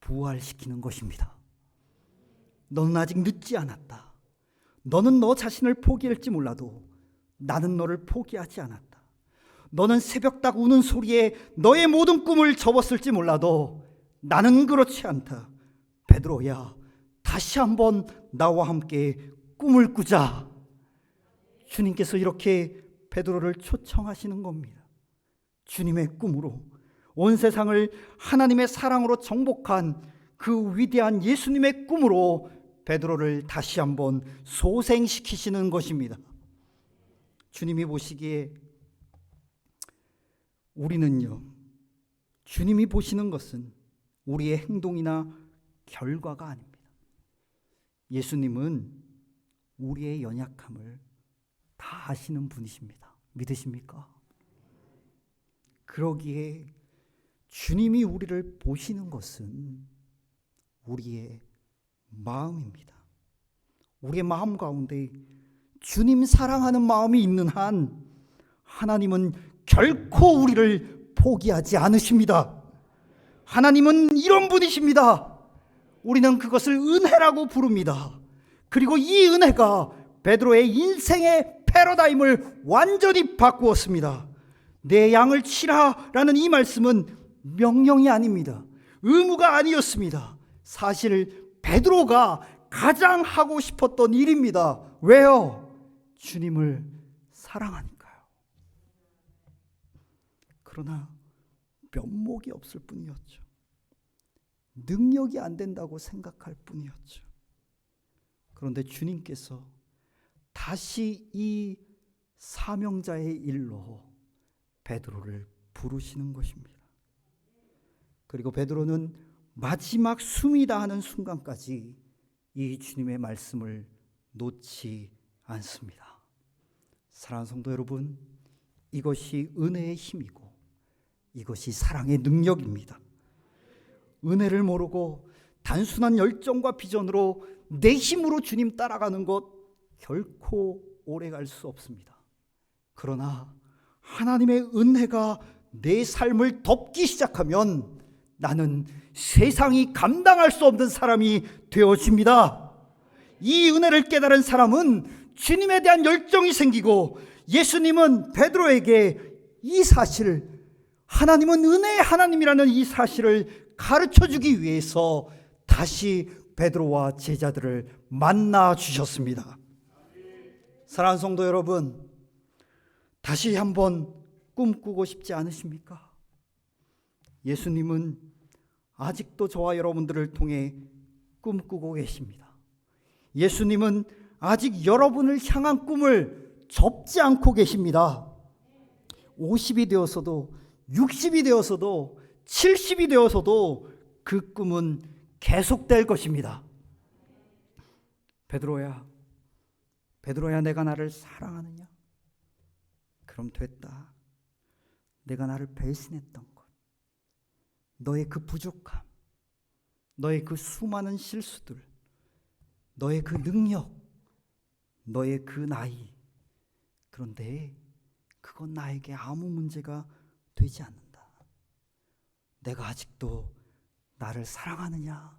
부활시키는 것입니다. 너는 아직 늦지 않았다. 너는 너 자신을 포기할지 몰라도 나는 너를 포기하지 않았다. 너는 새벽닭 우는 소리에 너의 모든 꿈을 접었을지 몰라도 나는 그렇지 않다. 베드로야, 다시 한번 나와 함께 꿈을 꾸자. 주님께서 이렇게 베드로를 초청하시는 겁니다. 주님의 꿈으로 온 세상을 하나님의 사랑으로 정복한 그 위대한 예수님의 꿈으로 베드로를 다시 한번 소생시키시는 것입니다. 주님이 보시기에 우리는요, 주님이 보시는 것은 우리의 행동이나 결과가 아닙니다. 예수님은 우리의 연약함을 다 아시는 분이십니다. 믿으십니까? 그러기에 주님이 우리를 보시는 것은 우리의 마음입니다. 우리의 마음 가운데 주님 사랑하는 마음이 있는 한 하나님은 결코 우리를 포기하지 않으십니다. 하나님은 이런 분이십니다. 우리는 그것을 은혜라고 부릅니다. 그리고 이 은혜가 베드로의 인생의 패러다임을 완전히 바꾸었습니다. 내 양을 치라라는 이 말씀은 명령이 아닙니다. 의무가 아니었습니다. 사실 베드로가 가장 하고 싶었던 일입니다. 왜요? 주님을 사랑하니까요. 그러나 면목이 없을 뿐이었죠. 능력이 안 된다고 생각할 뿐이었죠. 그런데 주님께서 다시 이 사명자의 일로 베드로를 부르시는 것입니다. 그리고 베드로는 마지막 숨이 다하는 순간까지 이 주님의 말씀을 놓지 않습니다. 사랑하는 성도 여러분, 이것이 은혜의 힘이고 이것이 사랑의 능력입니다. 은혜를 모르고 단순한 열정과 비전으로 내 힘으로 주님 따라가는 것 결코 오래 갈 수 없습니다. 그러나 하나님의 은혜가 내 삶을 덮기 시작하면 나는 세상이 감당할 수 없는 사람이 되어집니다. 이 은혜를 깨달은 사람은 주님에 대한 열정이 생기고, 예수님은 베드로에게 이 사실을, 하나님은 은혜의 하나님이라는 이 사실을 가르쳐주기 위해서 다시 베드로와 제자들을 만나 주셨습니다. 사랑하는 성도 여러분, 다시 한번 꿈꾸고 싶지 않으십니까? 예수님은 아직도 저와 여러분들을 통해 꿈꾸고 계십니다. 예수님은 아직 여러분을 향한 꿈을 접지 않고 계십니다. 50이 되어서도 60이 되어서도 70이 되어서도 그 꿈은 계속될 것입니다. 베드로야, 내가 나를 사랑하느냐? 그럼 됐다. 내가 나를 배신했던 것, 너의 그 부족함, 너의 그 수많은 실수들, 너의 그 능력, 너의 그 나이, 그런데 그건 나에게 아무 문제가 되지 않는다. 내가 아직도 나를 사랑하느냐?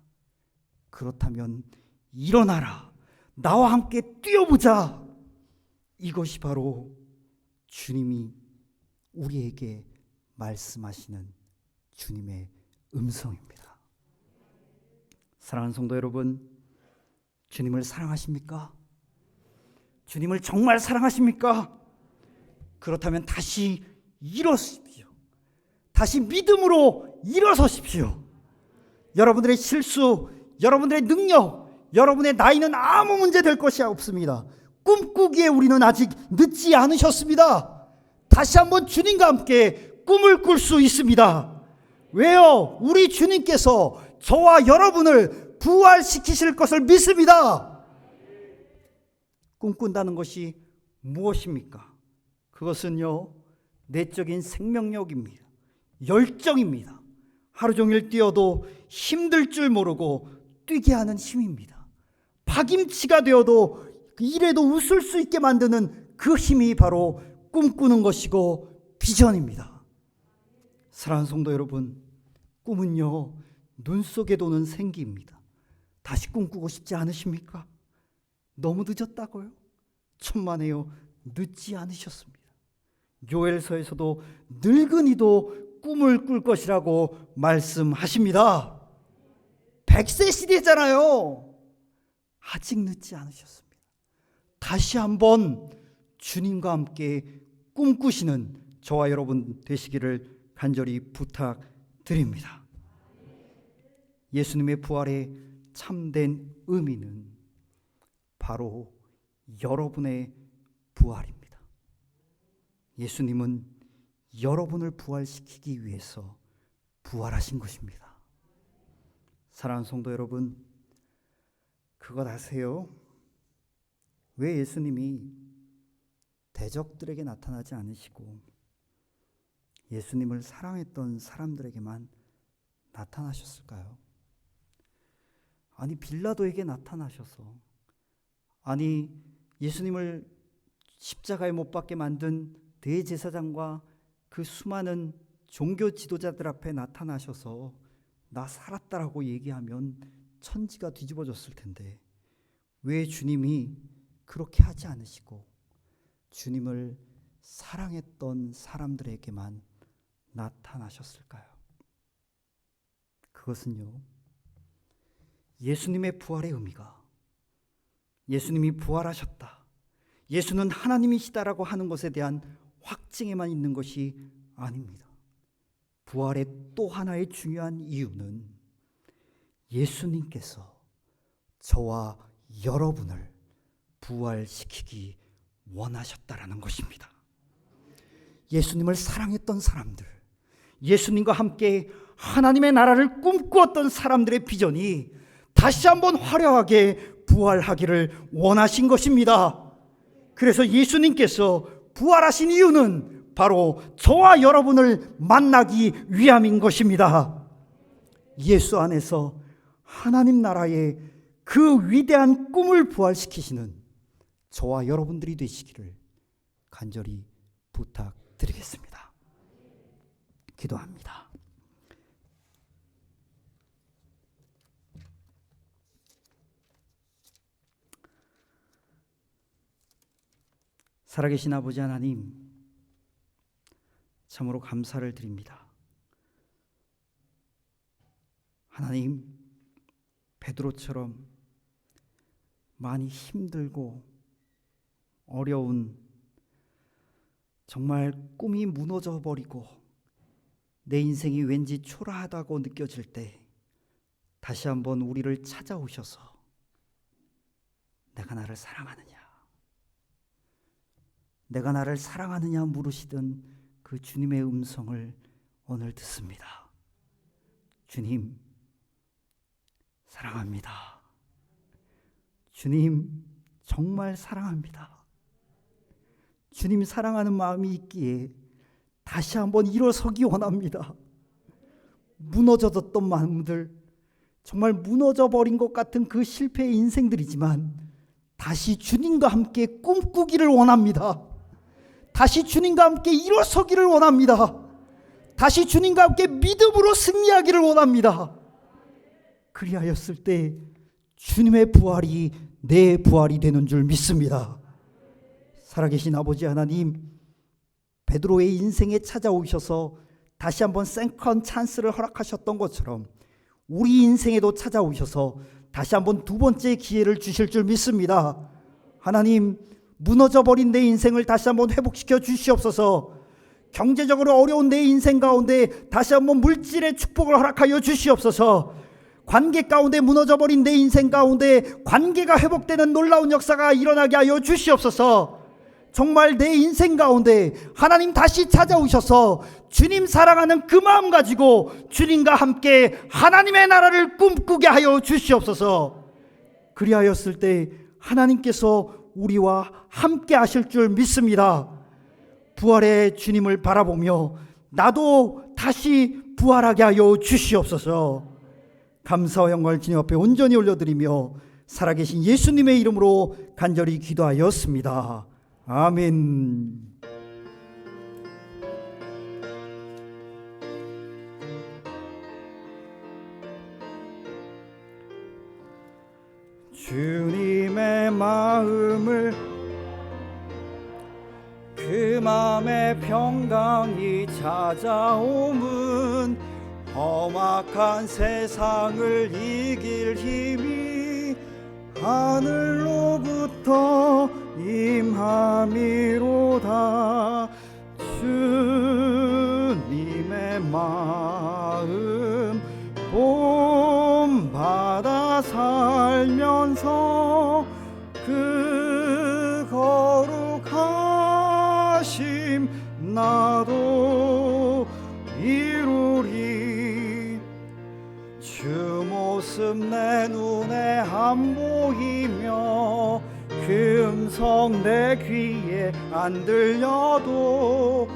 그렇다면 일어나라. 나와 함께 뛰어보자. 이것이 바로 주님이 우리에게 말씀하시는 주님의 음성입니다. 사랑하는 성도 여러분, 주님을 사랑하십니까? 주님을 정말 사랑하십니까? 그렇다면 다시 일어서십시오. 다시 믿음으로 일어서십시오. 여러분들의 실수, 여러분들의 능력, 여러분의 나이는 아무 문제 될 것이 없습니다. 꿈꾸기에 우리는 아직 늦지 않으셨습니다. 다시 한번 주님과 함께 꿈을 꿀 수 있습니다. 왜요? 우리 주님께서 저와 여러분을 부활시키실 것을 믿습니다. 꿈꾼다는 것이 무엇입니까? 그것은요, 내적인 생명력입니다. 열정입니다. 하루 종일 뛰어도 힘들 줄 모르고 뛰게 하는 힘입니다. 파김치가 되어도 이래도 웃을 수 있게 만드는 그 힘이 바로 꿈꾸는 것이고 비전입니다. 사랑하는 성도 여러분, 꿈은요, 눈 속에 도는 생기입니다. 다시 꿈꾸고 싶지 않으십니까? 너무 늦었다고요? 천만에요. 늦지 않으셨습니다. 요엘서에서도 늙은이도 꿈을 꿀 것이라고 말씀하십니다. 100세 시대잖아요. 아직 늦지 않으셨습니다. 다시 한번 주님과 함께 꿈꾸시는 저와 여러분 되시기를 간절히 부탁드립니다. 예수님의 부활의 참된 의미는 바로 여러분의 부활입니다. 예수님은 여러분을 부활시키기 위해서 부활하신 것입니다. 사랑하는 성도 여러분, 그것 아세요? 왜 예수님이 대적들에게 나타나지 않으시고 예수님을 사랑했던 사람들에게만 나타나셨을까요? 아니, 빌라도에게 나타나셔서, 아니, 예수님을 십자가에 못 박게 만든 대제사장과 그 수많은 종교 지도자들 앞에 나타나셔서 나 살았다라고 얘기하면 천지가 뒤집어졌을 텐데 왜 주님이 그렇게 하지 않으시고 주님을 사랑했던 사람들에게만 나타나셨을까요? 그것은요, 예수님의 부활의 의미가 예수님이 부활하셨다, 예수는 하나님이시다라고 하는 것에 대한 확증에만 있는 것이 아닙니다. 부활의 또 하나의 중요한 이유는 예수님께서 저와 여러분을 부활시키기 원하셨다라는 것입니다. 예수님을 사랑했던 사람들, 예수님과 함께 하나님의 나라를 꿈꾸었던 사람들의 비전이 다시 한번 화려하게 부활하기를 원하신 것입니다. 그래서 예수님께서 부활하신 이유는 바로 저와 여러분을 만나기 위함인 것입니다. 예수 안에서 하나님 나라의 그 위대한 꿈을 부활시키시는 저와 여러분들이 되시기를 간절히 부탁드리겠습니다. 기도합니다. 살아계신 아버지 하나님, 참으로 감사를 드립니다. 하나님, 베드로처럼 많이 힘들고 어려운, 정말 꿈이 무너져 버리고 내 인생이 왠지 초라하다고 느껴질 때 다시 한번 우리를 찾아오셔서 내가 나를 사랑하느냐, 내가 나를 사랑하느냐 물으시던 그 주님의 음성을 오늘 듣습니다. 주님, 사랑합니다. 주님, 정말 사랑합니다. 주님 사랑하는 마음이 있기에 다시 한번 일어서기 원합니다. 무너졌던 마음들, 정말 무너져버린 것 같은 그 실패의 인생들이지만 다시 주님과 함께 꿈꾸기를 원합니다. 다시 주님과 함께 일어서기를 원합니다. 다시 주님과 함께 믿음으로 승리하기를 원합니다. 그리하였을 때 주님의 부활이 내 부활이 되는 줄 믿습니다. 살아계신 아버지 하나님, 베드로의 인생에 찾아오셔서 다시 한번 세컨 찬스를 허락하셨던 것처럼 우리 인생에도 찾아오셔서 다시 한번 두 번째 기회를 주실 줄 믿습니다. 하나님, 무너져버린 내 인생을 다시 한번 회복시켜 주시옵소서. 경제적으로 어려운 내 인생 가운데 다시 한번 물질의 축복을 허락하여 주시옵소서. 관계 가운데 무너져버린 내 인생 가운데 관계가 회복되는 놀라운 역사가 일어나게 하여 주시옵소서. 정말 내 인생 가운데 하나님 다시 찾아오셔서 주님 사랑하는 그 마음 가지고 주님과 함께 하나님의 나라를 꿈꾸게 하여 주시옵소서. 그리하였을 때 하나님께서 우리와 함께 하실 줄 믿습니다. 부활의 주님을 바라보며 나도 다시 부활하게 하여 주시옵소서. 감사와 영광을 주님 앞에 온전히 올려드리며 살아계신 예수님의 이름으로 간절히 기도하였습니다. 아멘. 주님의 마음을 맘에 평강이 찾아옴은 험악한 세상을 이길 힘이 하늘로부터 임함이로다. 주님의 마음 본받아 살면서 그 거룩하심 나도 이루리. 주 모습 내 눈에 안 보이며 그 음성 내 귀에 안 들려도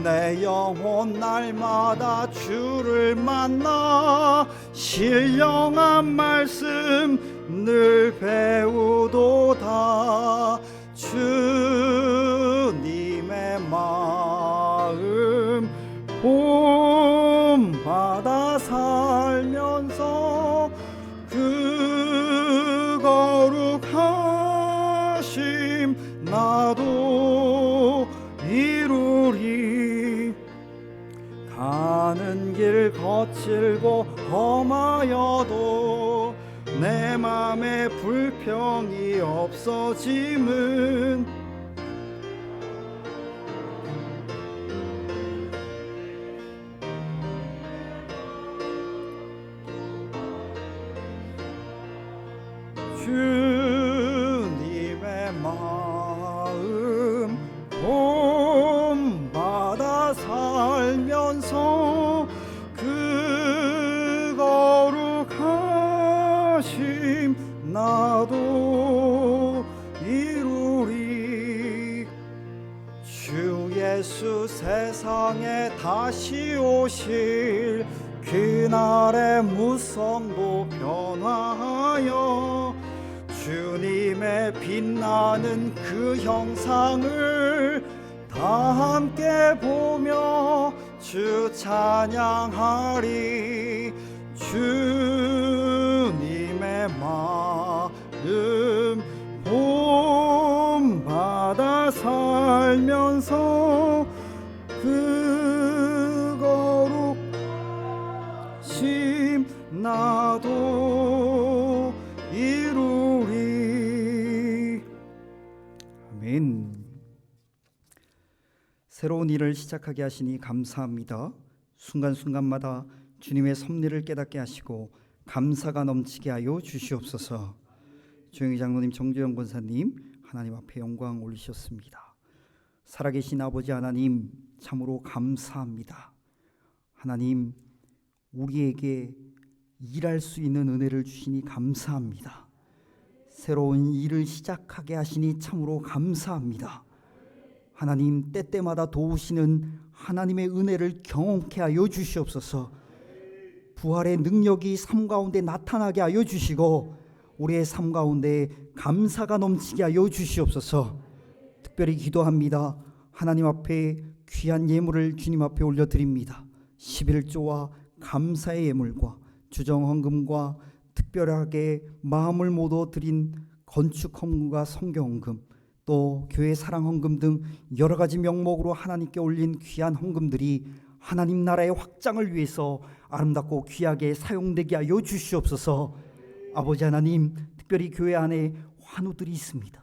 내 영혼 날마다 주를 만나 신령한 말씀 늘 배우도다. 주님의 마음 본받아 살면서 그 거룩하심 나도 이루리. 가는 길 거칠고 험하여도 내 맘에 불평이 없어짐은 주님의 마음 본받아 살면서 그 거룩하심 나도 이루리. 주 예수 세상에 다시 오실 그날의 무성도 변화하여 주님의 빛나는 그 형상을 다 함께 보며 주 찬양하리. 주님의 마음 본받아 살면서 그 거룩심 나도 이루리. 아멘. 새로운 일을 시작하게 하시니 감사합니다. 순간순간마다 주님의 섭리를 깨닫게 하시고 감사가 넘치게 하여 주시옵소서. 조영희 장로님, 정주영 권사님, 하나님 앞에 영광 올리셨습니다. 살아계신 아버지 하나님, 참으로 감사합니다. 하나님, 우리에게 일할 수 있는 은혜를 주시니 감사합니다. 새로운 일을 시작하게 하시니 참으로 감사합니다. 하나님, 때때마다 도우시는 하나님의 은혜를 경험케 하여 주시옵소서. 부활의 능력이 삶 가운데 나타나게 하여 주시고 우리의 삶 가운데 감사가 넘치게 하여 주시옵소서. 특별히 기도합니다. 하나님 앞에 귀한 예물을 주님 앞에 올려드립니다. 11조와 감사의 예물과 주정헌금과 특별하게 마음을 모두 드린 건축헌금과 성경헌금, 또 교회 사랑헌금 등 여러 가지 명목으로 하나님께 올린 귀한 헌금들이 하나님 나라의 확장을 위해서 아름답고 귀하게 사용되게 하여 주시옵소서. 아버지 하나님, 특별히 교회 안에 환우들이 있습니다.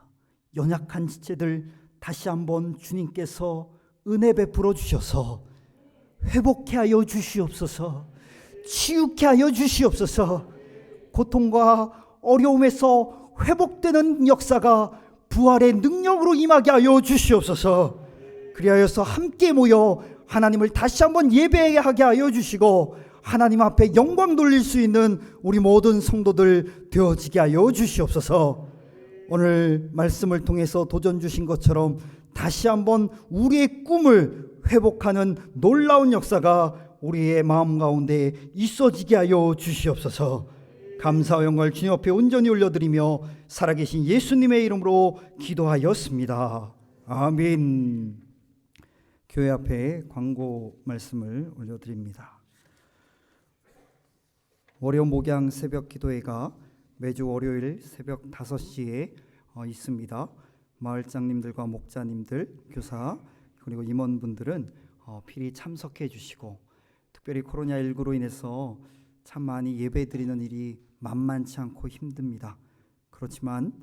연약한 지체들 다시 한번 주님께서 은혜 베풀어 주셔서 회복케 하여 주시옵소서. 치유케 하여 주시옵소서. 고통과 어려움에서 회복되는 역사가 부활의 능력으로 임하게 하여 주시옵소서. 그리하여서 함께 모여 하나님을 다시 한번 예배하게 하여 주시고 하나님 앞에 영광 돌릴 수 있는 우리 모든 성도들 되어지게 하여 주시옵소서. 오늘 말씀을 통해서 도전 주신 것처럼 다시 한번 우리의 꿈을 회복하는 놀라운 역사가 우리의 마음 가운데 있어지게 하여 주시옵소서. 감사와 영광을 주님 앞에 온전히 올려드리며 살아계신 예수님의 이름으로 기도하였습니다. 아멘. 교회 앞에 광고 말씀을 올려드립니다. 월요 목양 새벽 기도회가 매주 월요일 새벽 5시에 있습니다. 마을장님들과 목자님들, 교사, 그리고 임원분들은 필히 참석해 주시고, 특별히 코로나19로 인해서 참 많이 예배 드리는 일이 만만치 않고 힘듭니다. 그렇지만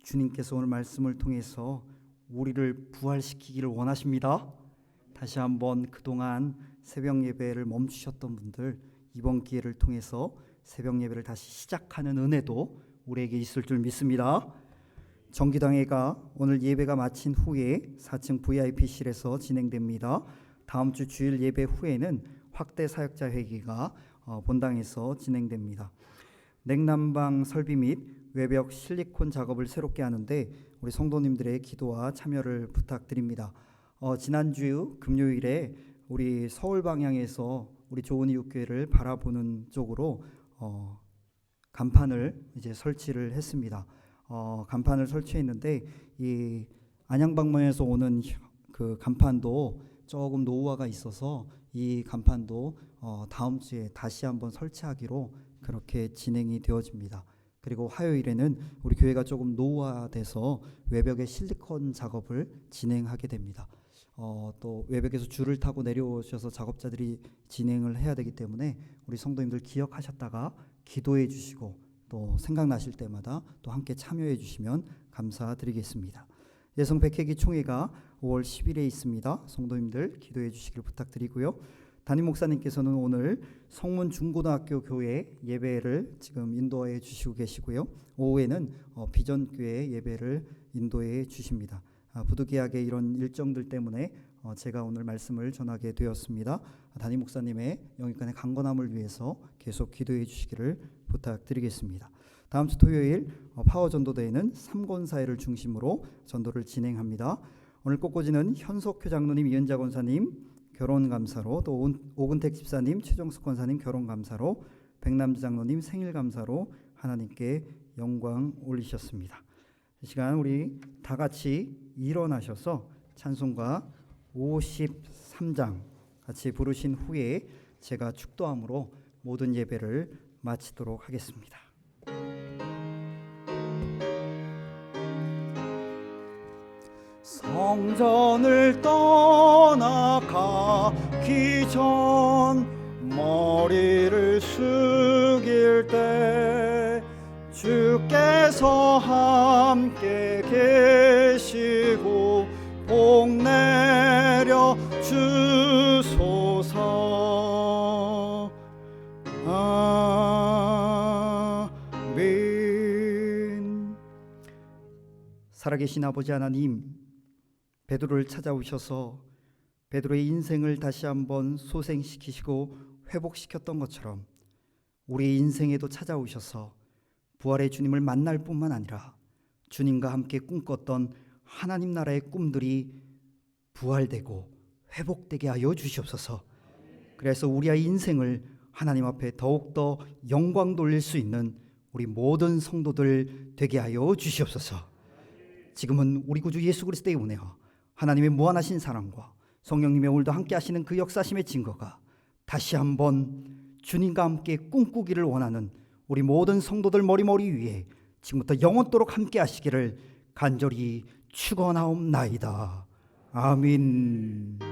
주님께서 오늘 말씀을 통해서 우리를 부활시키기를 원하십니다. 다시 한번 그동안 새벽 예배를 멈추셨던 분들, 이번 기회를 통해서 새벽 예배를 다시 시작하는 은혜도 우리에게 있을 줄 믿습니다. 정기당회가 오늘 예배가 마친 후에 4층 VIP실에서 진행됩니다. 다음 주 주일 예배 후에는 확대 사역자 회의가 본당에서 진행됩니다. 냉난방 설비 및 외벽 실리콘 작업을 새롭게 하는데 우리 성도님들의 기도와 참여를 부탁드립니다. 지난주 금요일에 우리 서울 방향에서 우리 좋은이웃교회를 바라보는 쪽으로 간판을 이제 설치를 했습니다. 간판을 설치했는데 이 안양 방면에서 오는 그 간판도 조금 노후화가 있어서 이 간판도 다음 주에 다시 한번 설치하기로 그렇게 진행이 되어집니다. 그리고 화요일에는 우리 교회가 조금 노후화돼서 외벽에 실리콘 작업을 진행하게 됩니다. 또 외벽에서 줄을 타고 내려오셔서 작업자들이 진행을 해야 되기 때문에 우리 성도님들 기억하셨다가 기도해 주시고 또 생각나실 때마다 또 함께 참여해 주시면 감사드리겠습니다. 예성 백회기 총회가 5월 10일에 있습니다. 성도님들 기도해 주시길 부탁드리고요. 담임 목사님께서는 오늘 성문 중고등학교 교회 예배를 지금 인도해 주시고 계시고요. 오후에는 비전교회 예배를 인도해 주십니다. 부득이하게 이런 일정들 때문에 제가 오늘 말씀을 전하게 되었습니다. 담임 목사님의 영육간의 강건함을 위해서 계속 기도해 주시기를 부탁드리겠습니다. 다음 주 토요일 파워 전도대회는 삼권사회를 중심으로 전도를 진행합니다. 오늘 꽃꽂이는 현석효 장로님, 이은자 권사님 결혼 감사로, 또 오근택 집사님, 최정숙 권사님 결혼 감사로, 백남주 장로님 생일 감사로 하나님께 영광 올리셨습니다. 이 시간 우리 다 같이 일어나셔서 찬송가 53장 같이 부르신 후에 제가 축도함으로 모든 예배를 마치도록 하겠습니다. 성전을 떠나가기 전 머리를 숙일 때 주께서 함께 계시고 복 내려 주소서. 아멘. 살아계신 아버지 하나님, 베드로를 찾아오셔서 베드로의 인생을 다시 한번 소생시키시고 회복시켰던 것처럼 우리의 인생에도 찾아오셔서 부활의 주님을 만날 뿐만 아니라 주님과 함께 꿈꿨던 하나님 나라의 꿈들이 부활되고 회복되게 하여 주시옵소서. 그래서 우리의 인생을 하나님 앞에 더욱더 영광 돌릴 수 있는 우리 모든 성도들 되게 하여 주시옵소서. 지금은 우리 구주 예수 그리스도의 은혜와 하나님의 무한하신 사랑과 성령님의 오늘도 함께 하시는 그 역사심의 증거가 다시 한번 주님과 함께 꿈꾸기를 원하는 우리 모든 성도들 머리 위에 지금부터 영원토록 함께 하시기를 간절히 축원하옵나이다. 아멘.